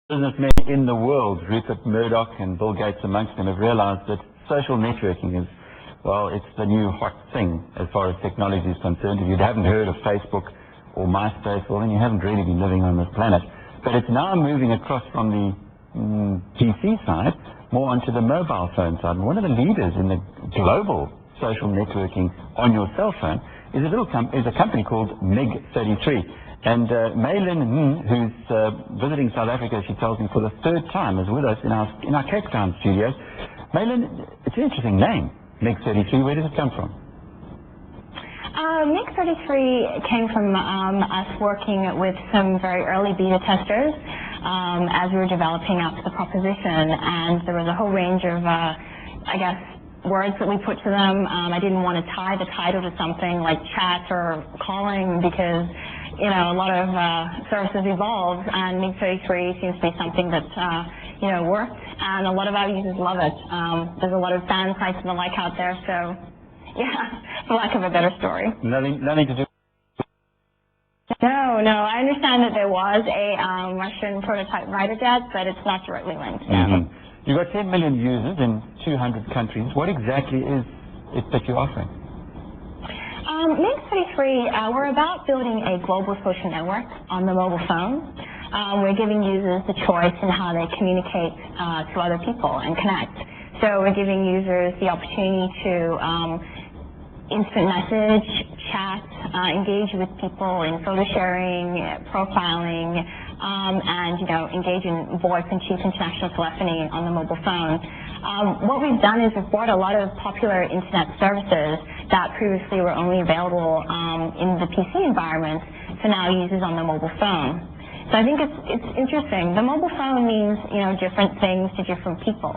businessmen in the world, Rupert Murdoch and Bill Gates amongst them, have realized that social networking is, well, it's the new hot thing as far as technology is concerned. If you haven't heard of Facebook or MySpace, well, then you haven't really been living on this planet. But it's now moving across from the PC side more onto the mobile phone side. And one of the leaders in the global social networking on your cell phone is a company called Mig33. And Mei Lin who's visiting South Africa, she tells me, for the third time, is with us in our Cape Town studios. Mei Lin, it's an interesting name, Mig33. Where does it come from? Mig33 came from us working with some very early beta testers as we were developing out the proposition, and there was a whole range of, I guess, words that we put to them. I didn't want to tie the title to something like chat or calling because, you know, a lot of services evolve, and Mig33 seems to be something that, you know, works, and a lot of our users love it. There's a lot of fan sites and the like out there, so, yeah, for lack of a better story. Nothing to do. No, I understand that there was a Russian prototype fighter jet, but it's not directly linked. No. You've got 10 million users in 200 countries. What exactly is it that you're offering? Mig33, we're about building a global social network on the mobile phone. We're giving users the choice in how they communicate to other people and connect. So we're giving users the opportunity to instant message, chat, engage with people in photo sharing, profiling, and, you know, engage in VoIP and chief international telephony on the mobile phone. What we've done is we've brought a lot of popular internet services that previously were only available in the PC environment to now users on the mobile phone. So I think it's interesting. The mobile phone means, you know, different things to different people.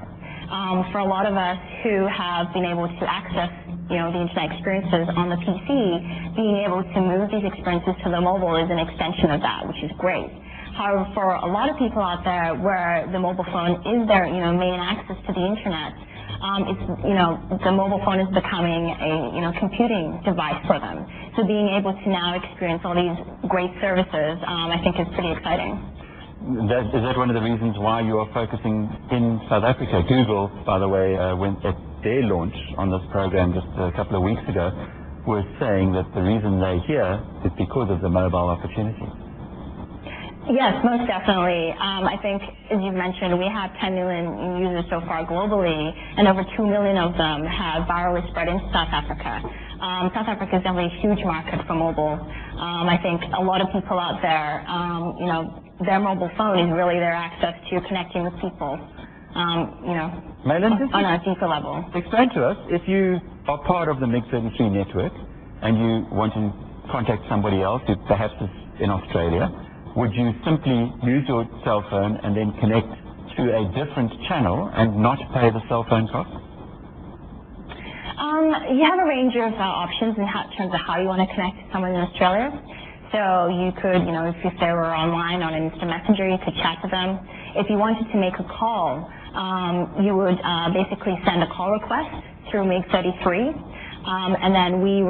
For a lot of us who have been able to access, you know, the internet experiences on the PC, being able to move these experiences to the mobile is an extension of that, which is great. However, for a lot of people out there where the mobile phone is their, you know, main access to the internet, it's, you know, the mobile phone is becoming a, you know, computing device for them. So being able to now experience all these great services, I think is pretty exciting. Is that one of the reasons why you are focusing in South Africa? Google, by the way, went at their launch on this program just a couple of weeks ago, was saying that the reason they're here is because of the mobile opportunity. Yes, most definitely. I think, as you've mentioned, we have 10 million users so far globally, and over 2 million of them have virally spread into South Africa. South Africa is definitely a huge market for mobile. I think a lot of people out there, you know, their mobile phone is really their access to connecting with people, you know, Mei Lin, on a deeper level. Explain to us, if you are part of the Mig33 network and you want to contact somebody else who perhaps is in Australia, would you simply use your cell phone and then connect to a different channel and not pay the cell phone cost? You have a range of options in terms of how you want to connect to someone in Australia. So you could, you know, if they were online on an instant messenger, you could chat to them. If you wanted to make a call, you would basically send a call request through Mig33, and then we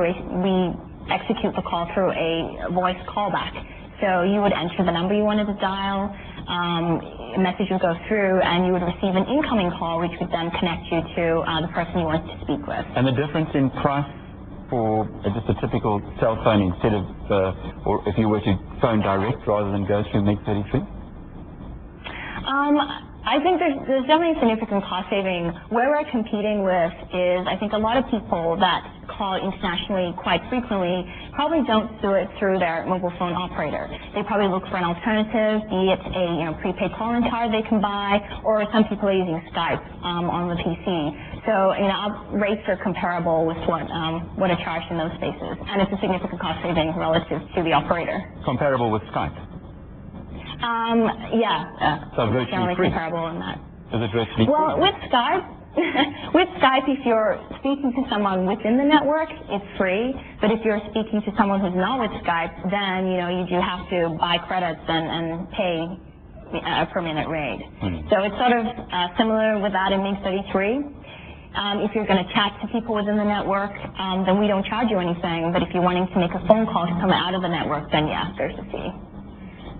execute the call through a voice callback. So you would enter the number you wanted to dial, a message would go through, and you would receive an incoming call, which would then connect you to the person you wanted to speak with. And the difference in price for just a typical cell phone instead of, or if you were to phone direct rather than go through Mig33? I think there's definitely a significant cost saving. Where we're competing with is, I think a lot of people that call internationally quite frequently probably don't do it through their mobile phone operator. They probably look for an alternative, be it a, you know, prepaid calling card they can buy, or some people are using Skype on the PC. So, you know, our rates are comparable with what are charged in those spaces, and it's a significant cost saving relative to the operator. Comparable with Skype? Yeah. So virtually free? Comparable in that. Is it virtually free? Well, with Skype, if you're speaking to someone within the network, it's free. But if you're speaking to someone who's not with Skype, then, you know, you do have to buy credits and pay a per minute rate. So it's sort of similar with that in Mig33. If you're going to chat to people within the network, then we don't charge you anything. But if you're wanting to make a phone call to come out of the network, then yeah, there's a fee.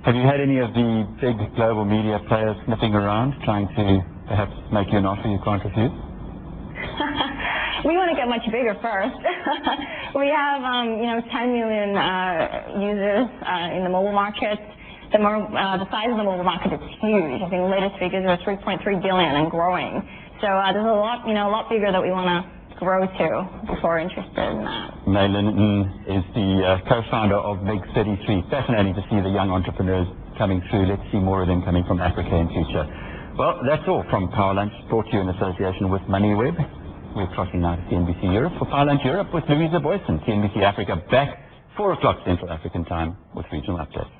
Have you had any of the big global media players sniffing around, trying to perhaps make you an offer you can't refuse? We want to get much bigger first. We have, 10 million users in the mobile market. The size of the mobile market is huge. I think the latest figures are 3.3 billion and growing. So there's a lot bigger that we want to grow to before we're interested in that. Mei Lin is the co-founder of Mig33. Fascinating to see the young entrepreneurs coming through. Let's see more of them coming from Africa in future. Well, that's all from Power Lunch, brought to you in association with MoneyWeb. We're crossing now to CNBC Europe for Power Lunch Europe with Louisa Boyson. CNBC Africa back 4 o'clock Central African time with regional updates.